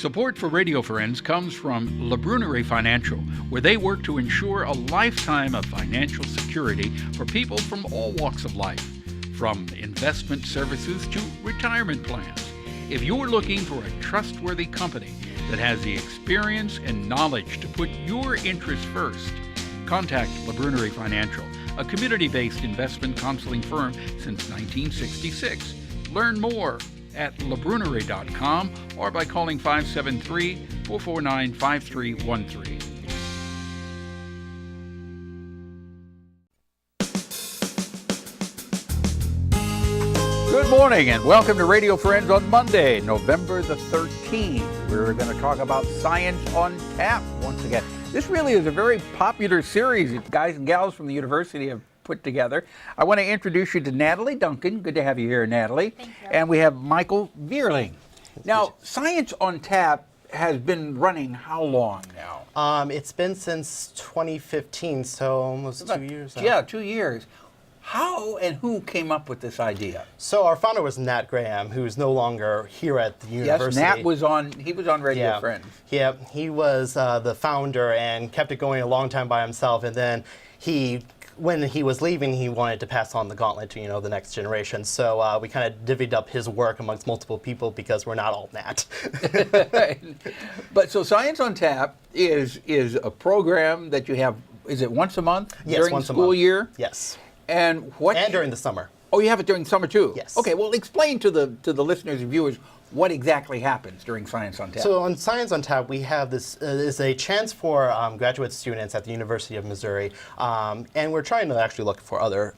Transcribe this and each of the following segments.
Support for Radio Friends comes from La Brunerie Financial, where they work to ensure a lifetime of financial security for people from all walks of life, from investment services to retirement plans. If you're looking for a trustworthy company that has the experience and knowledge to put your interests first, contact La Brunerie Financial, a community-based investment counseling firm since 1966. Learn more at labrunerie.com or by calling 573-449-5313. Good morning and welcome to Radio Friends on Monday, November the 13th. We're going to talk about Science on Tap once again. This really is a very popular series that guys and gals from the university have put together. I want to introduce you to Natalie, Duncan. Good to have you here, Natalie. Thank you. And we have Michael Vierling. Now, Science on Tap has been running how long now? It's been since 2015, so almost 2 years now. Yeah, 2 years. How and who came up with this idea? So our founder was Nat Graham, who's no longer here at the university. Yes, Nat was on Radio Friends. Yeah, he was the founder and kept it going a long time by himself, and then when he was leaving, he wanted to pass on the gauntlet to, the next generation. So we kind of divvied up his work amongst multiple people because we're not all Nat. But so Science on Tap is a program that you have, is it once a month? Yes, during once the school year? Yes. And during the summer. Oh, you have it during summer too? Yes. Okay, well explain to the listeners and viewers what exactly happens during Science on Tap. So on Science on Tap, we have this is a chance for graduate students at the University of Missouri, and we're trying to actually look for other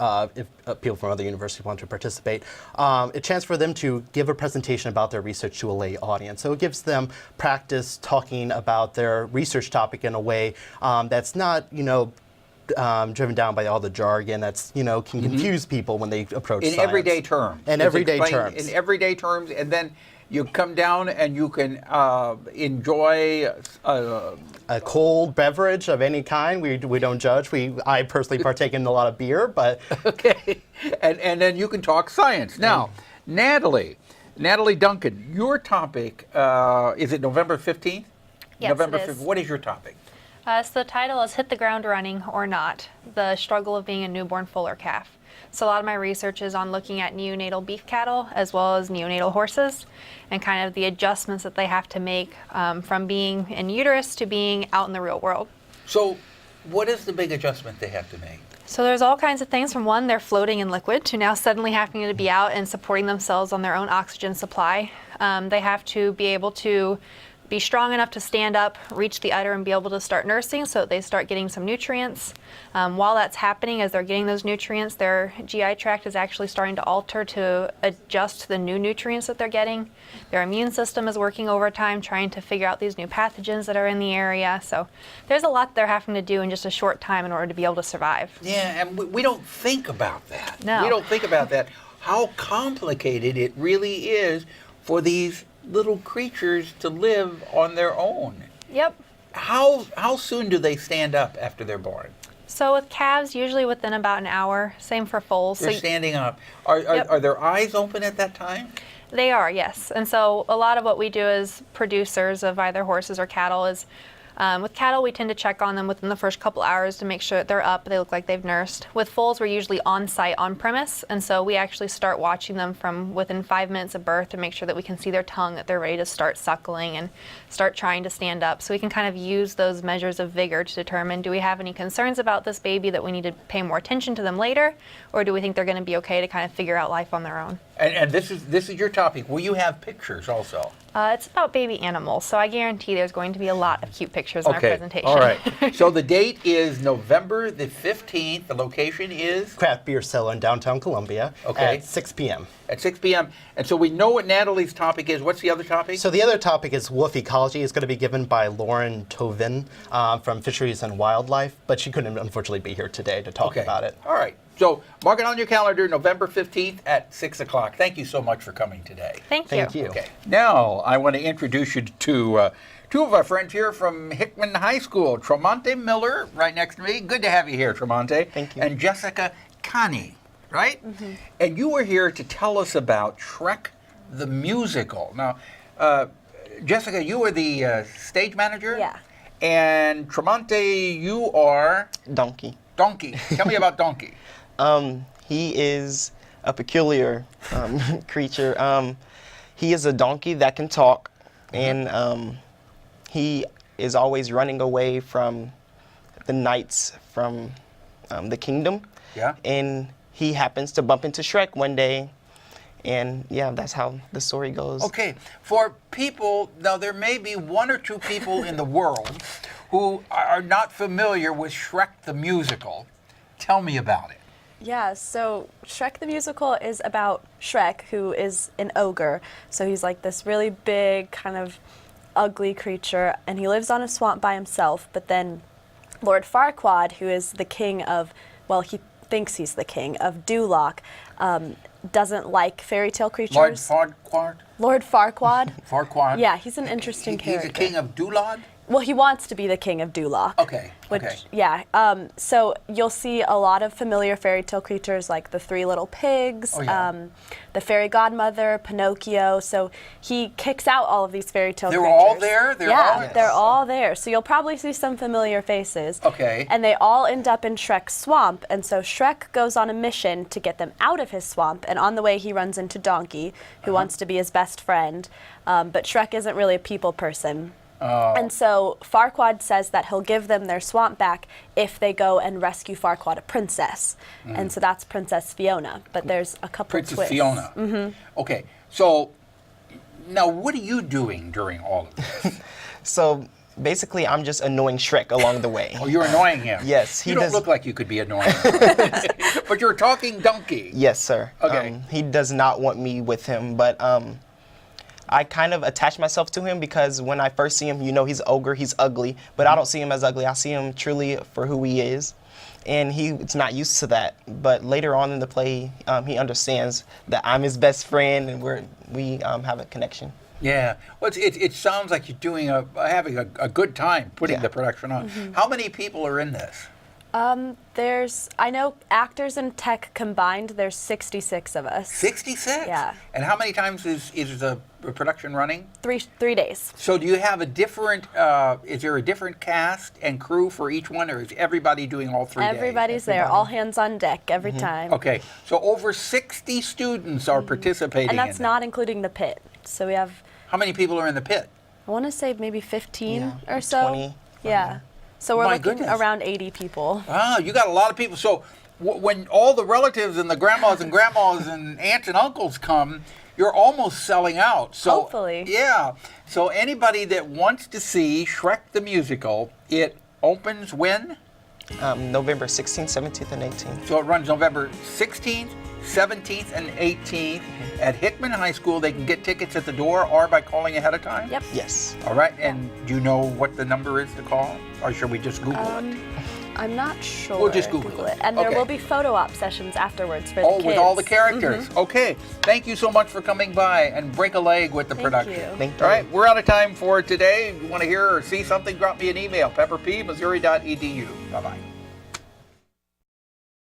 people from other universities who want to participate. A chance for them to give a presentation about their research to a lay audience. So it gives them practice talking about their research topic in a way that's not, driven down by all the jargon that's, can confuse people when they approach science. In everyday terms. In everyday terms. In everyday terms, and then you come down and you can enjoy a cold beverage of any kind. We don't judge. I personally partake in a lot of beer, but okay. And then you can talk science. Now, Natalie Duncan, your topic is it November 15th? Yes, November it is. 15th. What is your topic? So the title is Hit the Ground Running or Not, the struggle of being a newborn foal or calf. So a lot of my research is on looking at neonatal beef cattle as well as neonatal horses and kind of the adjustments that they have to make from being in uterus to being out in the real world. So what is the big adjustment they have to make? So there's all kinds of things from one, they're floating in liquid to now suddenly having to be out and supporting themselves on their own oxygen supply. They have to be able to be strong enough to stand up, reach the udder, and be able to start nursing so that they start getting some nutrients. While that's happening, as they're getting those nutrients, their GI tract is actually starting to alter to adjust to the new nutrients that they're getting. Their immune system is working overtime, trying to figure out these new pathogens that are in the area. So there's a lot they're having to do in just a short time in order to be able to survive. Yeah, and we don't think about that. No. We don't think about that, how complicated it really is for these little creatures to live on their own. Yep. How soon do they stand up after they're born? So with calves, usually within about an hour. Same for foals. They're standing up. Are their eyes open at that time? They are, yes. And so a lot of what we do as producers of either horses or cattle is with cattle, we tend to check on them within the first couple hours to make sure that they're up, they look like they've nursed. With foals, we're usually on site, on premise, and so we actually start watching them from within 5 minutes of birth to make sure that we can see their tongue, that they're ready to start suckling and start trying to stand up. So we can kind of use those measures of vigor to determine, do we have any concerns about this baby that we need to pay more attention to them later, or do we think they're going to be okay to kind of figure out life on their own? And this is your topic. Will you have pictures also? It's about baby animals, so I guarantee there's going to be a lot of cute pictures in our presentation. All right. So the date is November the 15th. The location is? Craft Beer Cellar in downtown Columbia at 6 p.m. At 6 p.m. And so we know what Natalie's topic is. What's the other topic? So the other topic is wolf ecology. It's going to be given by Lauren Tovin from Fisheries and Wildlife, but she couldn't unfortunately be here today to talk about it. All right. So mark it on your calendar, November 15th at 6 o'clock. Thank you so much for coming today. Thank you. Thank you. Okay. Now I want to introduce you to two of our friends here from Hickman High School, Tramonte Miller, right next to me. Good to have you here, Tramonte. Thank you. And Jessica Kanne, right? Mm-hmm. And you were here to tell us about Shrek the musical. Now, Jessica, you are the stage manager? Yeah. And Tramonte, you are? Donkey. Donkey. Tell me about Donkey. He is a peculiar creature. He is a donkey that can talk, and he is always running away from the knights from the kingdom. Yeah. And he happens to bump into Shrek one day, and yeah, that's how the story goes. Okay, for people, now there may be one or two people in the world who are not familiar with Shrek the musical. Tell me about it. Yeah, so Shrek the Musical is about Shrek, who is an ogre. So he's like this really big, kind of ugly creature, and he lives on a swamp by himself. But then Lord Farquaad, who is the king of, well, he thinks he's the king of Duloc, doesn't like fairy tale creatures. Lord Farquaad? Lord Farquaad. Farquaad? Yeah, he's an interesting character. He's the king of Dulod? Well, he wants to be the king of Duloc. Okay, Which, okay. yeah. So you'll see a lot of familiar fairy tale creatures like the Three Little Pigs, Oh, yeah. the fairy godmother, Pinocchio. So he kicks out all of these fairy tale They creatures. were all there? They're all there. So you'll probably see some familiar faces. Okay. And they all end up in Shrek's swamp. And so Shrek goes on a mission to get them out of his swamp. And on the way, he runs into Donkey, who wants to be his best friend. But Shrek isn't really a people person. And so Farquaad says that he'll give them their swamp back if they go and rescue Farquaad, a princess. And so that's Princess Fiona. But there's a couple Princess twists. Fiona. Okay, so now what are you doing during all of this? So basically, I'm just annoying Shrek along the way. Oh, you're annoying him? Yes, he You don't does- look like you could be annoying him. But you're talking donkey. Yes, sir. Okay. He does not want me with him, but I kind of attach myself to him because when I first see him, you know, he's ogre, he's ugly, but I don't see him as ugly. I see him truly for who he is, and he's not used to that. But later on in the play, he understands that I'm his best friend, and we have a connection. Yeah. Well, it sounds like you're doing having a good time putting Yeah. the production on. How many people are in this? I know actors and tech combined, there's 66 of us. 66? Yeah. And how many times is the production running? 3 days. So do you have a different, is there a different cast and crew for each one, or is everybody doing all 3 days? Everybody's there, all hands on deck every time. Okay, so over 60 students are participating And that's in not including the pit. So we have, How many people are in the pit? I want to say maybe 15 Yeah, or so. 20. Yeah. So we're My looking goodness. around 80 people. Wow, you got a lot of people. So when all the relatives and the grandmas and grandmas and aunts and uncles come, you're almost selling out. So, Hopefully. Yeah. So anybody that wants to see Shrek the Musical, it opens when? November 16th, 17th, and 18th. So it runs November 16th, 17th, and 18th at Hickman High School. They can get tickets at the door or by calling ahead of time? Yep. Yes. All right. And do you know what the number is to call? Or should we just Google it? I'm not sure. We'll just Google it. And there Okay. will be photo op sessions afterwards for the kids. With all the characters. Okay. Thank you so much for coming by and break a leg with the Thank production. you. Thank you. All right. We're out of time for today. If you want to hear or see something, drop me an email, pepperp@missouri.edu. Bye-bye.